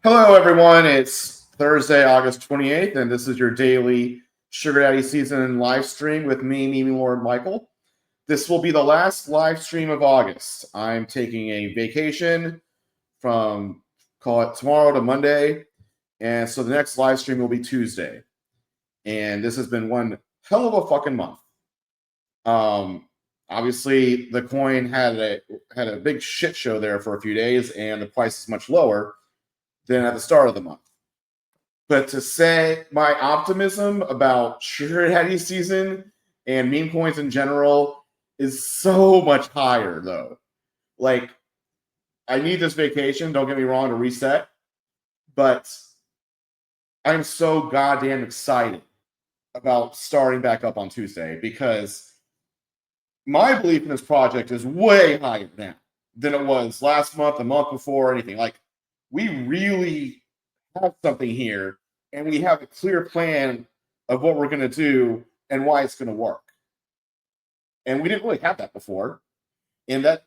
Hello, everyone. It's Thursday, August 28th, and this is your daily Sugar Daddy season live stream with me, Mimi Lord Michael. This will be the last live stream of August. I'm taking a vacation from, call it tomorrow to Monday, and so the next live stream will be Tuesday. And this has been one hell of a fucking month. Obviously, the coin had a big shit show there for a few days, and the price is much lower than at the start of the month. But to say my optimism about Sugar Daddy season and meme coins in general is so much higher, though. Like, I need this vacation, don't get me wrong, to reset, but I'm so goddamn excited about starting back up on Tuesday because my belief in this project is way higher now than it was last month, the month before, or anything. Like, we really have something here and we have a clear plan of what we're going to do and why it's going to work. And we didn't really have that before. And that's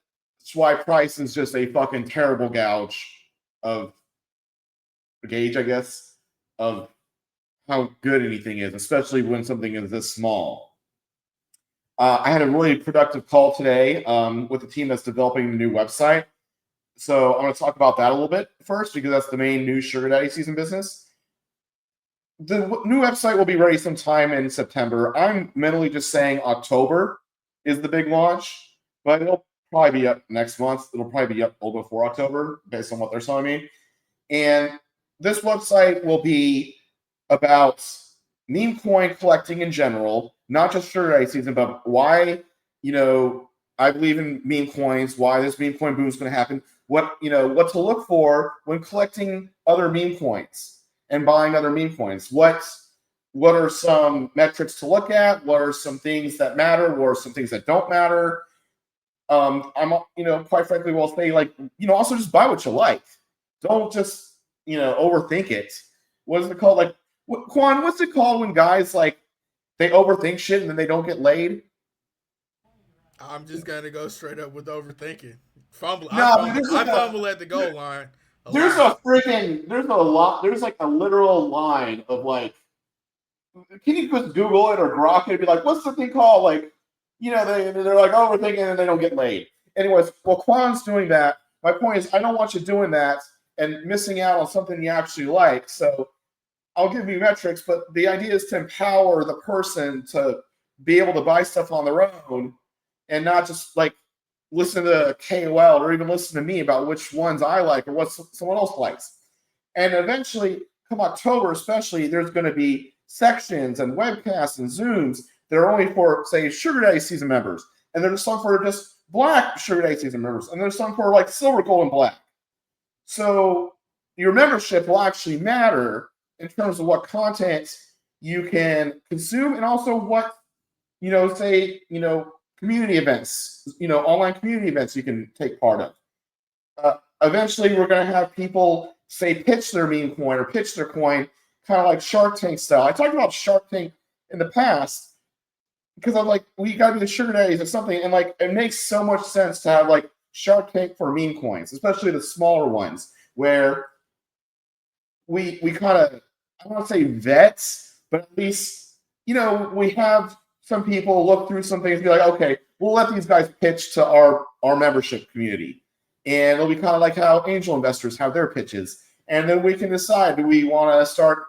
why price is just a fucking terrible gauge, I guess, of how good anything is, especially when something is this small. I had a really productive call today with the team that's developing the new website. So I'm going to talk about that a little bit first because that's the main new Sugar Daddy season business. The new website will be ready sometime in September. I'm mentally just saying October is the big launch, but it'll probably be up next month. It'll probably be up a little before October based on what they're telling me. And this website will be about meme coin collecting in general, not just Sugar Daddy season, but why, I believe in meme coins, why this meme coin boom is going to happen, what to look for when collecting other meme coins and buying other meme coins. What are some metrics to look at? What are some things that matter? What are some things that don't matter? I'm quite frankly will say also just buy what you like. Don't just overthink it. What is it called? Like Quan, what's it called when guys they overthink shit and then they don't get laid? I'm just gonna go straight up with overthinking. Fumble. I No, fumble. I fumble at the goal line a lot. there's like a literal line of can you just Google it or Grok it and be like, what's the thing called? They're like overthinking and they don't get laid. Anyways, well, Quan's doing that. My point is, I don't want you doing that and missing out on something you actually like. So I'll give you metrics, but the idea is to empower the person to be able to buy stuff on their own and not just listen to KOL or even listen to me about which ones I like or what someone else likes. And eventually, come October, especially, there's going to be sections and webcasts and Zooms that are only for, say, Sugar Daddy season members. And there's some for just Black Sugar Daddy season members. And there's some for Silver, Gold, and Black. So your membership will actually matter in terms of what content you can consume and also what, community events, online community events you can take part of. Eventually, we're going to have people say pitch their meme coin or pitch their coin, kind of like Shark Tank style. I talked about Shark Tank in the past because I'm like, we got to be the Sugar Daddies or something, and it makes so much sense to have Shark Tank for meme coins, especially the smaller ones where we kind of, I don't want to say vets, but at least we have some people look through some things and be like, okay, we'll let these guys pitch to our membership community. And it'll be kind of like how angel investors have their pitches. And then we can decide, do we want to start,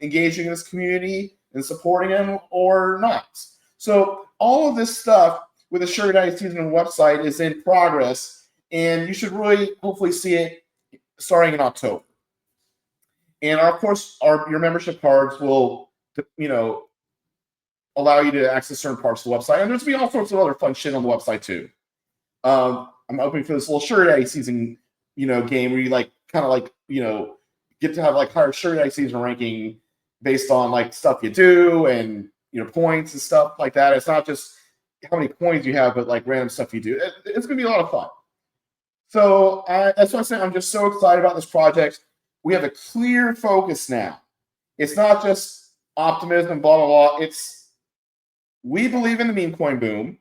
engaging in this community and supporting them or not? So all of this stuff with the Sugar Daddy season website is in progress. And you should really hopefully see it starting in October. And of course, your membership cards will, allow you to access certain parts of the website. And there's be all sorts of other fun shit on the website too. I'm hoping for this little Sugar Daddy season, game where you get to have higher Sugar Daddy season ranking based on stuff you do and points and stuff like that. It's not just how many coins you have, but random stuff you do. It's gonna be a lot of fun. So that's why I'm saying I'm just so excited about this project. We have a clear focus now. It's not just optimism, blah blah blah. We believe in the meme coin boom.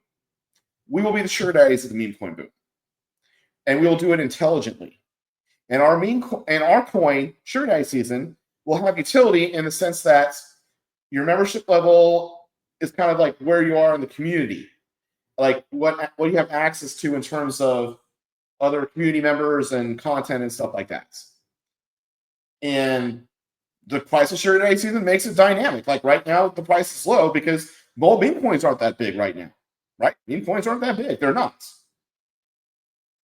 We will be the Sugar Daddies of the meme coin boom. And we will do it intelligently. And our coin, Sugar Daddy Season, will have utility in the sense that your membership level is kind of like where you are in the community, like what you have access to in terms of other community members and content and stuff like that. And the price of Sugar Daddy Season makes it dynamic. Like right now, the price is low because meme coins aren't that big right now, right? Meme coins aren't that big. They're not.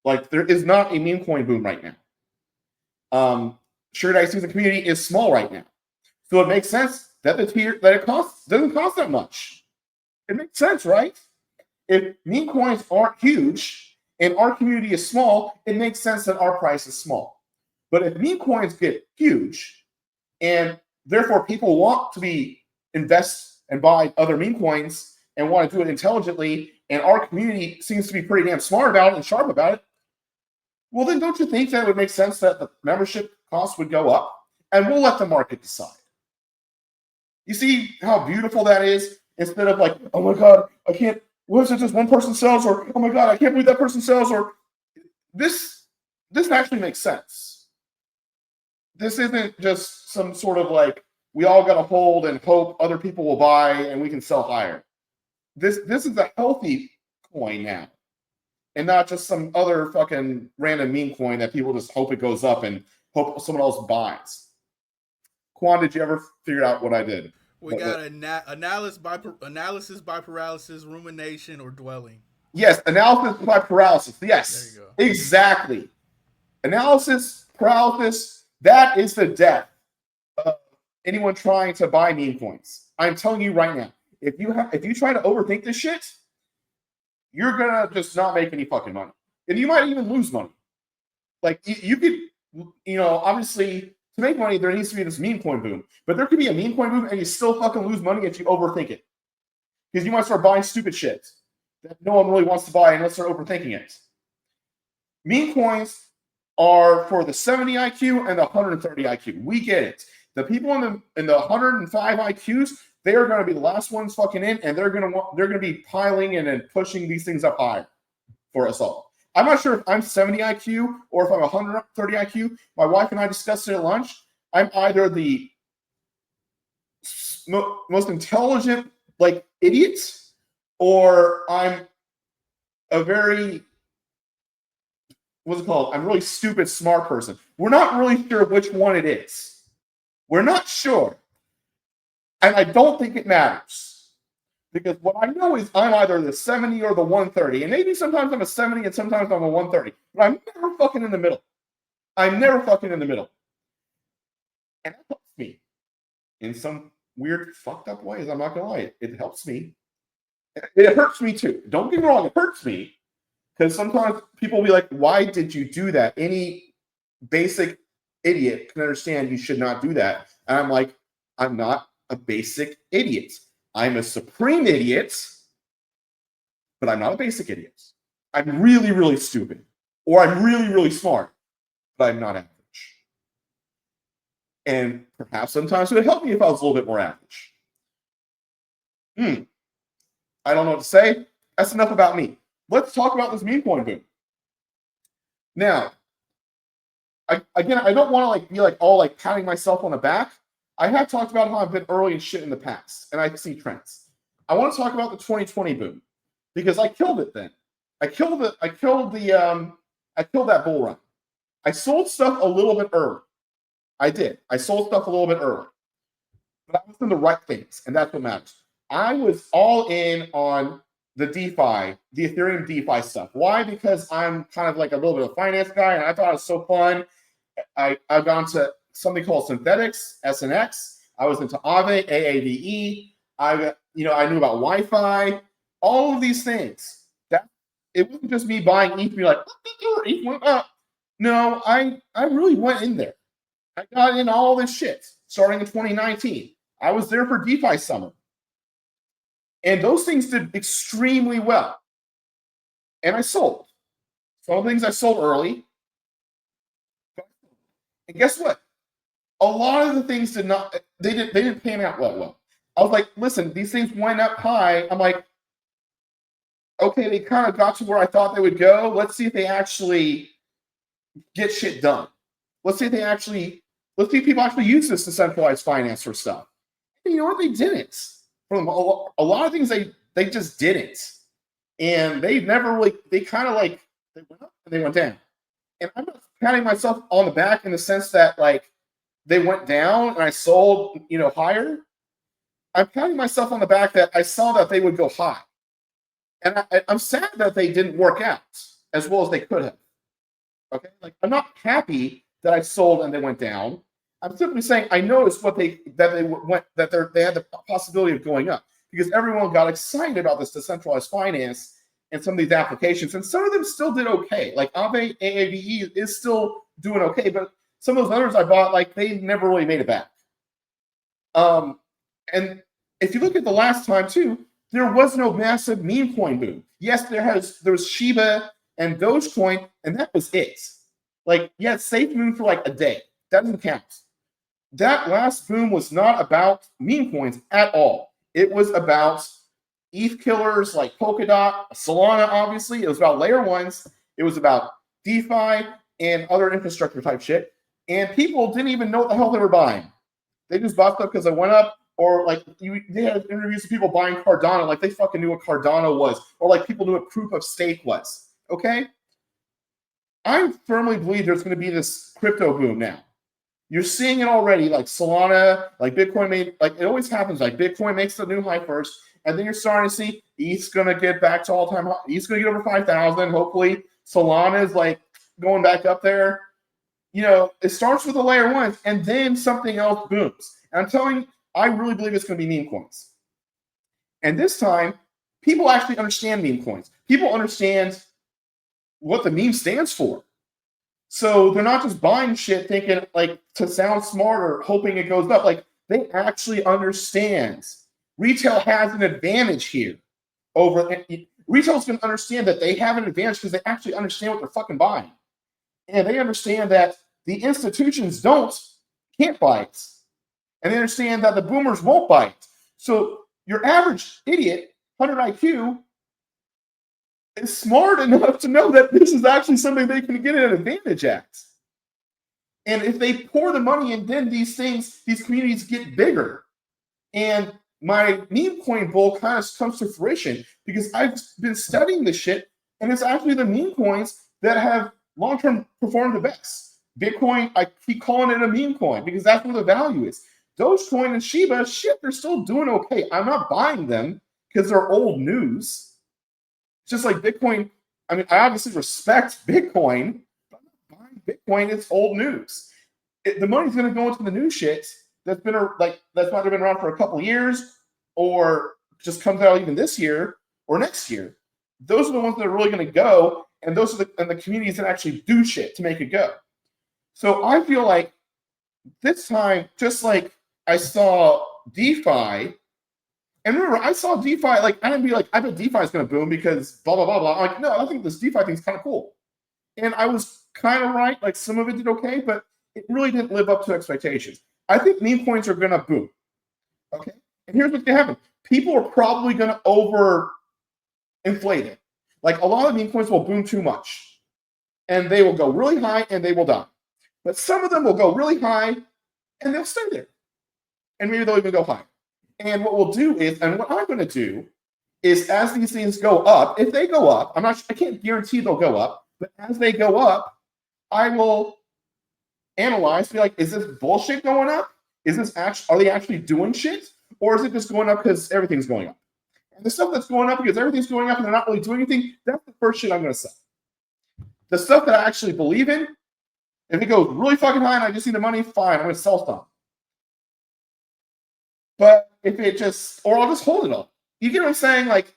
Like there is not a meme coin boom right now. Sugar Daddy Season community is small right now, so it makes sense that the tier that it doesn't cost that much. It makes sense, right? If meme coins aren't huge and our community is small, it makes sense that our price is small. But if meme coins get huge and therefore people want to invest and buy other meme coins and want to do it intelligently, and our community seems to be pretty damn smart about it and sharp about it, well, then don't you think that it would make sense that the membership cost would go up? And we'll let the market decide. You see how beautiful that is? Instead of like, oh my God, I can't, what if just one person sells? Or, oh my God, I can't believe that person sells. Or this actually makes sense. This isn't just some sort of like, we all got to hold and hope other people will buy and we can sell higher. This is a healthy coin now. And not just some other fucking random meme coin that people just hope it goes up and hope someone else buys. Quan, did you ever figure out what I did? We got analysis by paralysis, rumination, or dwelling. Yes, analysis by paralysis. Yes, there you go. Exactly. Analysis, paralysis, that is the death of anyone trying to buy meme coins. I'm telling you right now, if you try to overthink this shit, you're gonna just not make any fucking money, and you might even lose money. Like you could, obviously to make money there needs to be this meme coin boom, but there could be a meme coin boom and you still fucking lose money if you overthink it, because you might start buying stupid shit that no one really wants to buy unless they're overthinking it. Meme coins are for the 70 IQ and the 130 IQ. We get it. The people in the 105 IQs, they are going to be the last ones fucking in, and they're going to be piling in and pushing these things up higher for us all. I'm not sure if I'm 70 IQ or if I'm 130 IQ. My wife and I discussed it at lunch. I'm either the most intelligent like idiot, or I'm a very I'm a really stupid smart person. We're not really sure which one it is. We're not sure. And I don't think it matters, because what I know is I'm either the 70 or the 130, and maybe sometimes I'm a 70 and sometimes I'm a 130, but I'm never fucking in the middle. I'm never fucking in the middle. And that helps me in some weird fucked up ways. I'm not gonna lie, it helps me. It hurts me too. Don't get me wrong, it hurts me, because sometimes people will be like, why did you do that? Any basic idiot can understand you should not do that. And I'm like, I'm not a basic idiot. I'm a supreme idiot, but I'm not a basic idiot. I'm really, really stupid, or I'm really, really smart, but I'm not average. And perhaps sometimes it would help me if I was a little bit more average. I don't know what to say. That's enough about me. Let's talk about this meme coin boom. Now, I don't want to be all patting myself on the back. I have talked about how I've been early and shit in the past, and I see trends. I want to talk about the 2020 boom, because I killed it then. I killed that bull run. I sold stuff a little bit early. I did. I sold stuff a little bit early, but I was doing the right things, and that's what matters. I was all in on the DeFi, the Ethereum DeFi stuff. Why? Because I'm kind of like a little bit of a finance guy, and I thought it was so fun. I've gone to something called Synthetics, SNX. I was into Aave, AAVE. I knew about Wi-Fi, all of these things. It wasn't just me buying ETH and be like, ETH went up. No, I really went in there. I got in all this shit starting in 2019. I was there for DeFi Summer. And those things did extremely well. And I sold. Some things I sold early. And guess what? A lot of the things they didn't pan out well. I was like, listen, these things went up high. I'm like, okay, they kind of got to where I thought they would go. Let's see if they actually get shit done. Let's see if people actually use this decentralized finance for stuff. And you know what? They didn't. From a lot of things, they just didn't. And they never really, they kind of like, they went up and they went down. And I'm not patting myself on the back in the sense that like they went down and I sold, higher. I'm patting myself on the back that I saw that they would go high. And I'm sad that they didn't work out as well as they could have. Okay, like I'm not happy that I sold and they went down. I'm simply saying I noticed they had the possibility of going up because everyone got excited about this decentralized finance and some of these applications, and some of them still did okay. Like Aave AAVE is still doing okay, but some of those others I bought, like they never really made it back. And if you look at the last time too, there was no massive meme coin boom. Yes, there was Shiba and Dogecoin, and that was it. Like, yeah, Safe Moon for like a day. That doesn't count. That last boom was not about meme coins at all. It was about ETH killers like Polkadot, Solana, obviously. It was about layer ones. It was about DeFi and other infrastructure type shit. And people didn't even know what the hell they were buying. They just bought stuff because it went up. Or like they had interviews of people buying Cardano, like they fucking knew what Cardano was, or like people knew what proof of stake was. Okay, I firmly believe there's going to be this crypto boom now. You're seeing it already, like Solana, like Bitcoin made, like it always happens. Like Bitcoin makes the new high first, and then you're starting to see ETH's going to get back to all-time high. ETH's going to get over 5,000. Hopefully, Solana is like going back up there. It starts with the layer ones, and then something else booms. And I'm telling you, I really believe it's going to be meme coins. And this time, people actually understand meme coins. People understand what the meme stands for. So they're not just buying shit thinking like to sound smarter, hoping it goes up. Like they actually understand. Retail has an advantage here over retail's going to understand that they have an advantage because they actually understand what they're fucking buying. And they understand that the institutions can't buy it. And they understand that the boomers won't buy it. So your average idiot, 100 IQ, is smart enough to know that this is actually something they can get an advantage at. And if they pour the money in, then these communities get bigger. And my meme coin bull kind of comes to fruition because I've been studying this shit, and it's actually the meme coins that have long-term performed the best. Bitcoin, I keep calling it a meme coin because that's where the value is. Dogecoin and Shiba, shit, they're still doing okay. I'm not buying them because they're old news. It's just like Bitcoin. I mean, I obviously respect Bitcoin, but I'm not buying Bitcoin. It's old news. The money's going to go into the new shit that's might have been around for a couple of years or just comes out even this year or next year. Those are the ones that are really going to go, and those are the communities that actually do shit to make it go. So I feel like this time, just like I saw DeFi, and remember, I saw DeFi, like, I didn't be like, I bet DeFi is going to boom because blah, blah, blah, blah. I'm like, no, I think this DeFi thing's kind of cool. And I was kind of right. Like, some of it did okay, but it really didn't live up to expectations. I think meme coins are going to boom. Okay? And here's what's going to happen. People are probably going to over-inflate it. Like, a lot of meme coins will boom too much. And they will go really high, and they will die. But some of them will go really high, and they'll stay there. And maybe they'll even go high. And what we'll do is, and what I'm going to do is, as these things go up, if they go up, I can't guarantee they'll go up, but as they go up, I will analyze, be like, is this bullshit going up? Are they actually doing shit? Or is it just going up because everything's going up? And the stuff that's going up because everything's going up and they're not really doing anything, that's the first shit I'm going to sell. The stuff that I actually believe in, if it goes really fucking high and I just need the money, fine, I'm going to sell stuff. But if it or I'll just hold it all. You get what I'm saying? Like,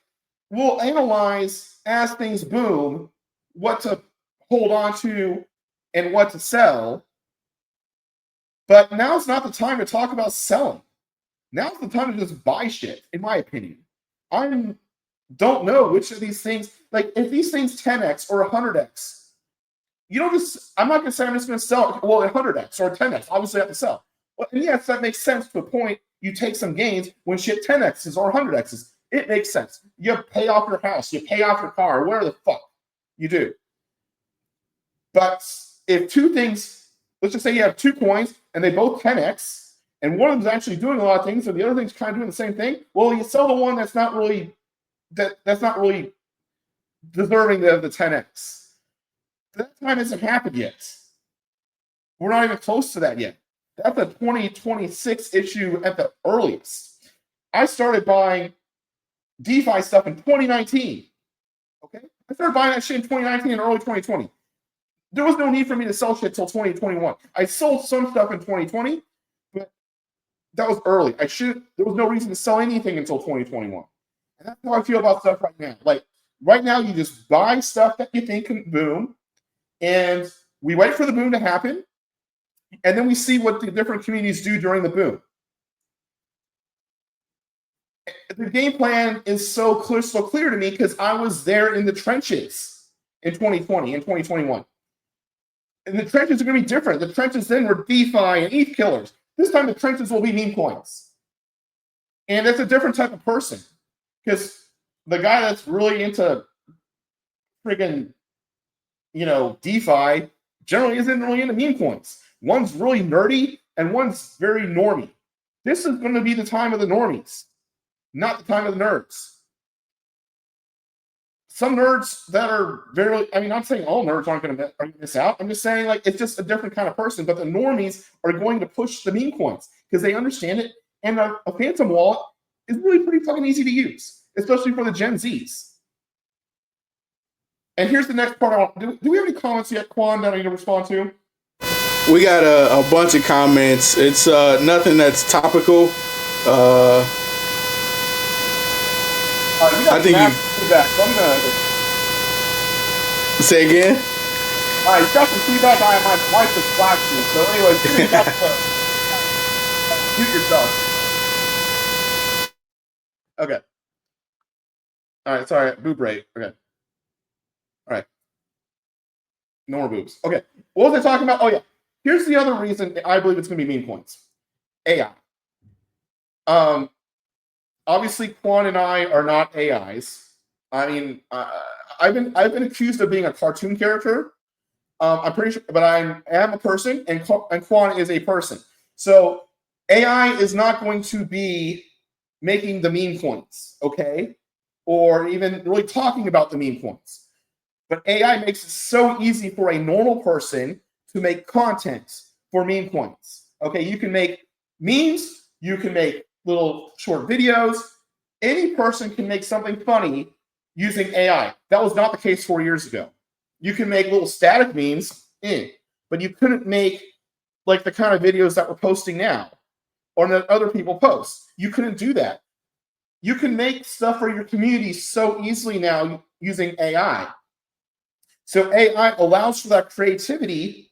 we'll analyze as things boom what to hold on to and what to sell. But now's not the time to talk about selling. Now's the time to just buy shit, in my opinion. I don't know which of these things, like, if these things 10x or 100x, I'm not going to say I'm just going to sell, well, 100x or 10x. Obviously, I have to sell. Well, and yes, that makes sense to a point. You take some gains when shit 10x's or 100x's. It makes sense. You pay off your house, you pay off your car, whatever the fuck you do. But if two things let's just say you have 2 coins and they both 10x, and one of them's actually doing a lot of things, and the other thing's kind of doing the same thing. Well, you sell the one that's not really deserving of the 10x. That time hasn't happened yet. We're not even close to that yet. That's a 2026 issue at the earliest. I started buying DeFi stuff in 2019. Okay? I started buying that shit in 2019 and early 2020. There was no need for me to sell shit till 2021. I sold some stuff in 2020, but that was early. There was no reason to sell anything until 2021. And that's how I feel about stuff right now. Like, right now, you just buy stuff that you think can boom, and we wait for the boom to happen, and then we see what the different communities do during the boom. The game plan is so clear to me because I was there in the trenches in 2020 and 2021. And the trenches are going to be different. The trenches then were DeFi and ETH killers. This time the trenches will be meme coins. And it's a different type of person. Because the guy that's really into friggin', DeFi generally isn't really into meme coins. One's really nerdy and one's very normie. This is going to be the time of the normies, not the time of the nerds. Some nerds that are I'm saying all nerds aren't going to miss out. I'm just saying, like, it's just a different kind of person. But the normies are going to push the meme coins because they understand it. And a Phantom wallet is really pretty fucking easy to use, especially for the Gen Zs. And here's the next part. Do we have any comments yet, Quan, that I need to respond to? We got a bunch of comments. It's nothing that's topical. I think feedback. So I'm gonna say again. All right, you got some feedback. My wife just flashed me. So, anyways, mute yourself. Okay. All right. Sorry. Boob rate. Okay. All right. No more boobs. Okay. What was I talking about? Oh yeah. Here's the other reason I believe it's going to be meme coins. AI. Obviously, Quan and I are not AIs. I mean, I've been accused of being a cartoon character. I'm pretty sure, but I am a person, and Quan is a person. So AI is not going to be making the meme coins, okay, or even really talking about the meme coins. But AI makes it so easy for a normal person to make content for meme coins. Okay, you can make memes, you can make little short videos. Any person can make something funny using AI. That was not the case 4 years ago. You can make little static memes, but you couldn't make like the kind of videos that we're posting now or that other people post. You couldn't do that. You can make stuff for your community so easily now using AI. So AI allows for that creativity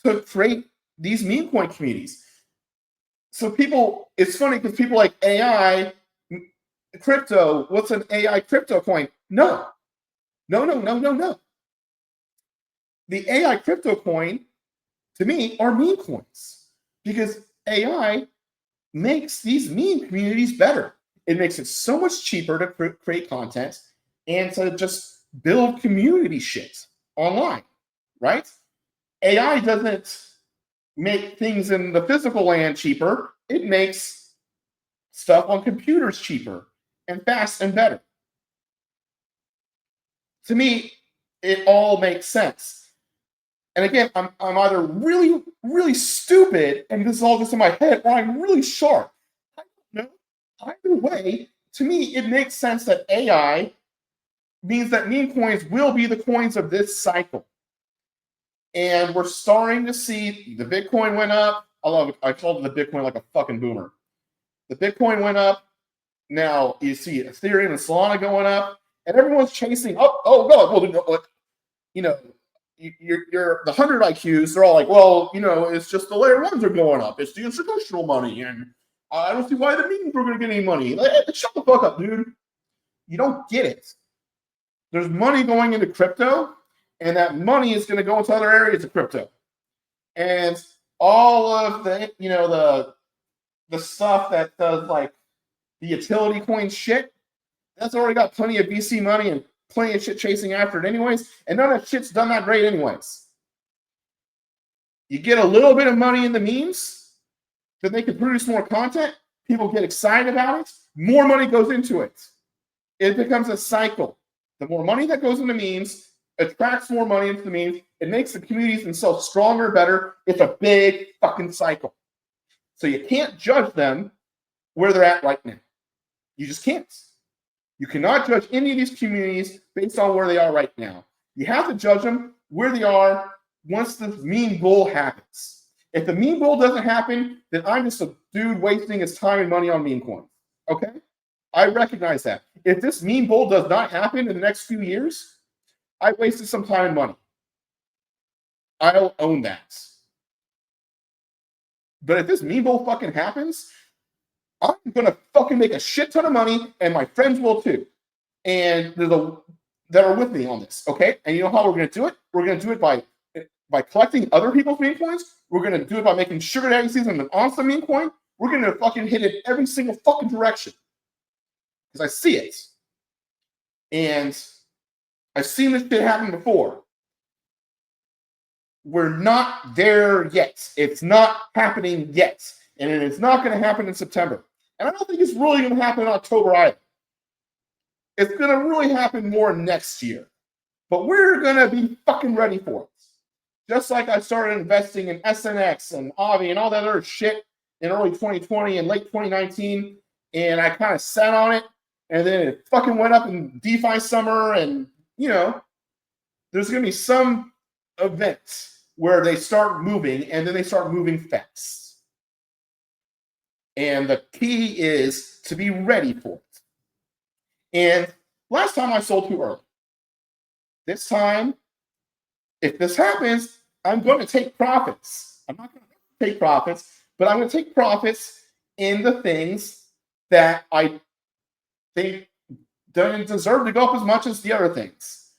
to create these meme coin communities. So it's funny because people like AI, crypto, what's an AI crypto coin? No. The AI crypto coin, to me, are meme coins because AI makes these meme communities better. It makes it so much cheaper to create content and to just build community shit online, right? AI doesn't make things in the physical land cheaper. It makes stuff on computers cheaper and fast and better. To me, it all makes sense. And again, I'm either really, really stupid and this is all just in my head, or I'm really sharp. I don't know. Either way, to me, it makes sense that AI means that meme coins will be the coins of this cycle. And we're starting to see the Bitcoin went up. I called the Bitcoin like a fucking boomer. The Bitcoin went up. Now you see Ethereum and Solana going up, and everyone's chasing up. Oh god, well, you're the 100 IQs. They're all like, well, it's just the layer ones are going up. It's the institutional money, and I don't see why the memes are going to get any money. Shut the fuck up, dude. You don't get it. There's money going into crypto, and that money is going to go into other areas of crypto. And all of the, the stuff that does like the utility coin shit, that's already got plenty of VC money and plenty of shit chasing after it anyways. And none of that shit's done that great anyways. You get a little bit of money in the memes, then they can produce more content. People get excited about it. More money goes into it. It becomes a cycle. The more money that goes into memes attracts more money into the memes. It makes the communities themselves stronger, better. It's a big fucking cycle. So you can't judge them where they're at right now. You just can't. You cannot judge any of these communities based on where they are right now. You have to judge them where they are once the meme bull happens. If the meme bull doesn't happen, then I'm just a dude wasting his time and money on meme coins. Okay? I recognize that. If this meme bull does not happen in the next few years, I wasted some time and money. I'll own that. But if this meme bull fucking happens, I'm gonna fucking make a shit ton of money, and my friends will too. And that are with me on this, okay? And you know how we're gonna do it? We're gonna do it by collecting other people's meme coins. We're gonna do it by making sugar daddy season an awesome meme coin. We're gonna fucking hit it every single fucking direction. Because I see it. And I've seen this shit happen before. We're not there yet. It's not happening yet. And it's not going to happen in September. And I don't think it's really going to happen in October either. It's going to really happen more next year. But we're going to be fucking ready for it. Just like I started investing in SNX and Avi and all that other shit in early 2020 and late 2019. And I kind of sat on it. And then it fucking went up in DeFi summer. And, you know, there's going to be some events where they start moving and then they start moving fast. And the key is to be ready for it. And last time I sold too early. This time, if this happens, I'm going to take profits. I'm not going to take profits, but I'm going to take profits in the things that I think don't deserve to go up as much as the other things.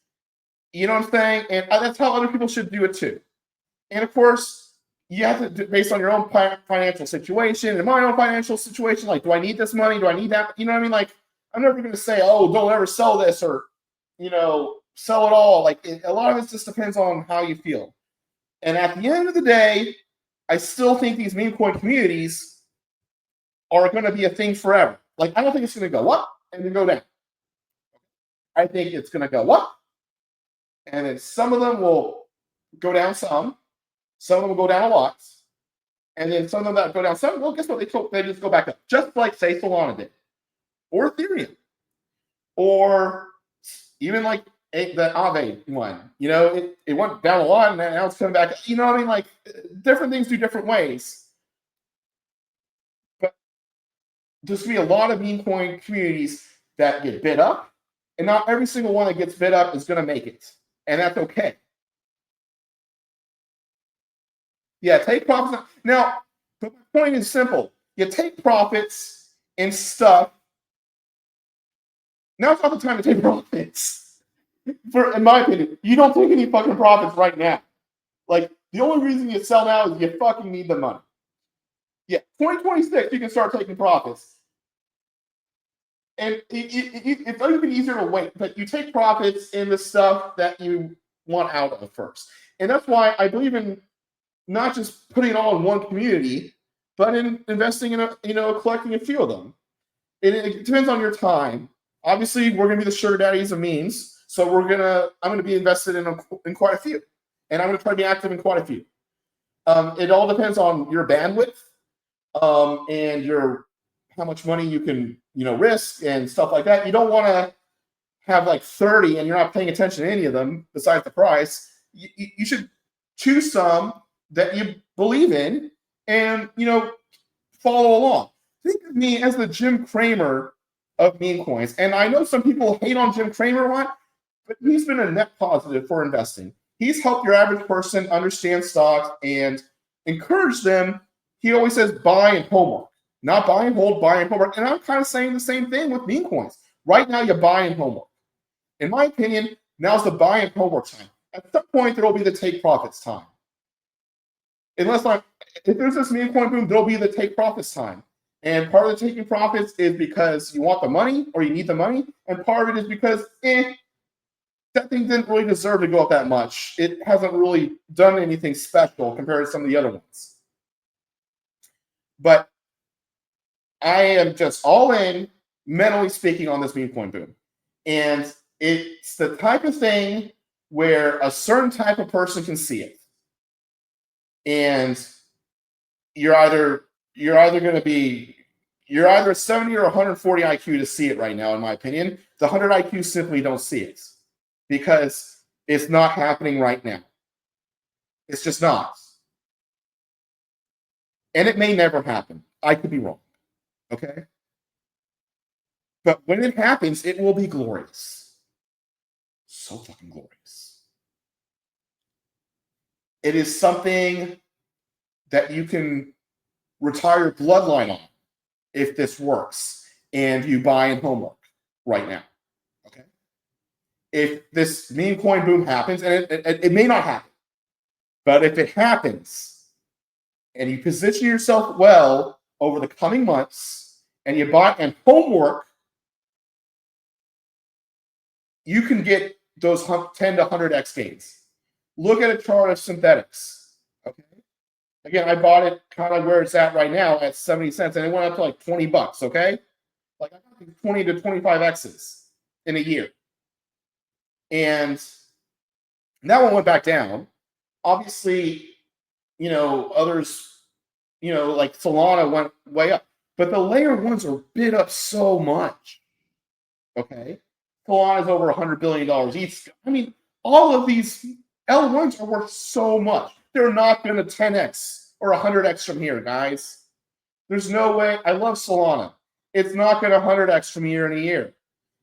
You know what I'm saying? And that's how other people should do it too. And of course, you have to do it based on your own financial situation and my own financial situation. Like, do I need this money? Do I need that? You know what I mean? Like, I'm never going to say, oh, don't ever sell this or, you know, sell it all. Like, a lot of it just depends on how you feel. And at the end of the day, I still think these meme coin communities are going to be a thing forever. Like, I don't think it's going to go up and then go down. I think it's going to go up, and then some of them will go down some of them will go down a lot, and then some of them that go down some, well, guess what? They just go back up, just like, say, Solana did, or Ethereum, or even like the Aave one. You know, it went down a lot, and now it's coming back. You know what I mean? Like, different things do different ways. But there's going to be a lot of meme coin communities that get bid up, and not every single one that gets bid up is going to make it, and that's okay. Yeah, take profits. Now, but my point is simple. You take profits in stuff. Now it's not the time to take profits. In my opinion, you don't take any fucking profits right now. Like, the only reason you sell now is you fucking need the money. Yeah, 2026, you can start taking profits. And it's even easier to wait, but you take profits in the stuff that you want out of first. And that's why I believe in not just putting it all in one community, but in investing in collecting a few of them. It depends on your time. Obviously, we're going to be the sugar daddies of memes, so I'm going to be invested in quite a few, and I'm going to try to be active in quite a few. It all depends on your bandwidth and how much money you can risk and stuff like that. You don't want to have like 30 and you're not paying attention to any of them besides the price. You should choose some that you believe in and, follow along. Think of me as the Jim Cramer of meme coins. And I know some people hate on Jim Cramer a lot, but he's been a net positive for investing. He's helped your average person understand stocks and encourage them. He always says buy and homework, not buy and hold, buy and homework. And I'm kind of saying the same thing with meme coins. Right now, you buy and homework. In my opinion, now's the buy and homework time. At some point, there will be the take profits time. If there's this meme coin boom, there'll be the take profits time. And part of the taking profits is because you want the money or you need the money. And part of it is because, that thing didn't really deserve to go up that much. It hasn't really done anything special compared to some of the other ones. But I am just all in, mentally speaking, on this meme coin boom. And it's the type of thing where a certain type of person can see it. And you're either a 70 or 140 IQ to see it right now, in my opinion. The 100 IQ simply don't see it because it's not happening right now. It's just not. And it may never happen. I could be wrong. Okay? But when it happens, it will be glorious. So fucking glorious. It is something that you can retire your bloodline on if this works and you buy in homework right now. Okay? If this meme coin boom happens, and it may not happen, but if it happens and you position yourself well over the coming months and you buy and homework, you can get those 10 to 100x gains. Look at a chart of synthetics. Okay. Again, I bought it kind of where it's at right now at 70 cents, and it went up to like $20. Okay. Like I got 20 to 25x's in a year. And that one went back down. Obviously, others, like Solana went way up. But the layer ones are bid up so much. Okay. Solana is over $100 billion each. I mean, all of these L1s are worth so much. They're not going to 10x or 100x from here, guys. There's no way. I love Solana. It's not going to 100x from year in a year.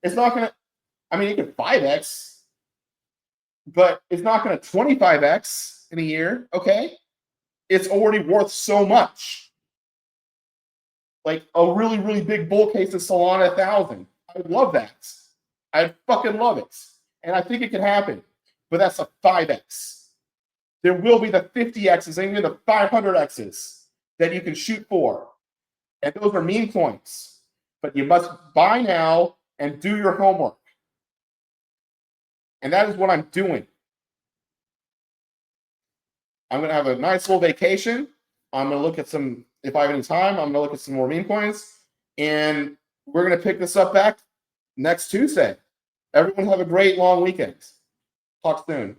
It's not going to, it can 5x, but it's not going to 25x in a year, okay? It's already worth so much. Like a really, really big bull case of Solana 1,000. I would love that. I fucking love it. And I think it can happen. But that's a 5x. There will be the 50x's and even the 500x's that you can shoot for. And those are meme coins. But you must buy now and do your homework. And that is what I'm doing. I'm going to have a nice little vacation. I'm going to look at some, if I have any time, I'm going to look at some more meme coins. And we're going to pick this up back next Tuesday. Everyone have a great long weekend. Talk soon.